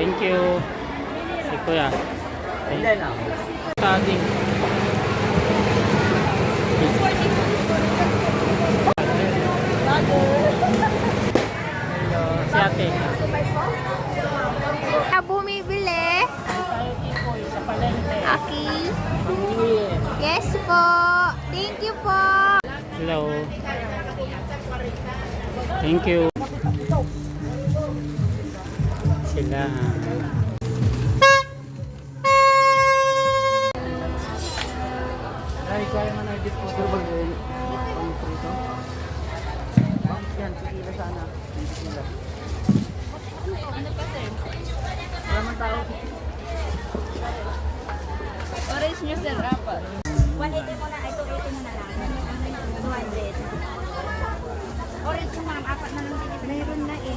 Thank you. Si Kuya. Thank you. Saging. Hello, si ate. Bumibili. Tayo tikoy sa palengke. Okay. Pamili. Yes po. Thank you po. Hello. Thank you. Sila. Ay, kaya man edit ko sa bagay. Pang prito. Yan, sikila sana. Sikila. Ano pa sir? Wala man tao. Orange nyo sir, apat. 180 mo na, ay 280 mo na lang. 200. Orange mo ma'am, apat na lang din. Mayroon na eh.